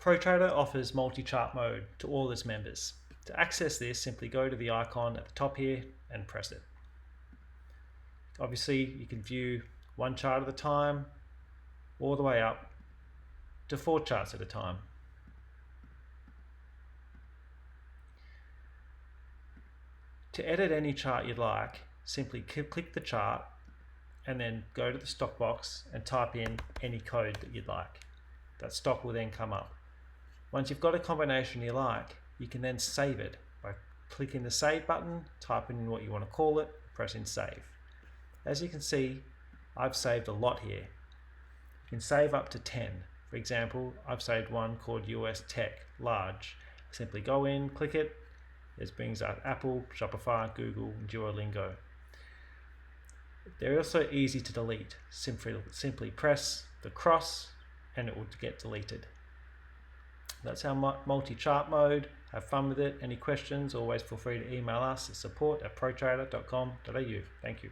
Protrader offers multi-chart mode to all its members. To access this, simply go to the icon at the top here and press it. Obviously, you can view one chart at a time, all the way up to 4 charts at a time. To edit any chart you'd like, simply click the chart and then go to the stock box and type in any code that you'd like. That stock will then come up. Once you've got a combination you like, you can then save it by clicking the save button, typing in what you want to call it, pressing save. As you can see, I've saved a lot here. You can save up to 10. For example, I've saved one called US Tech Large. Simply go in, click it. This brings up Apple, Shopify, Google, and Duolingo. They're also easy to delete. Simply press the cross and it will get deleted. That's our multi-chart mode. Have fun with it. Any questions, always feel free to email us at support@protrader.com.au. Thank you.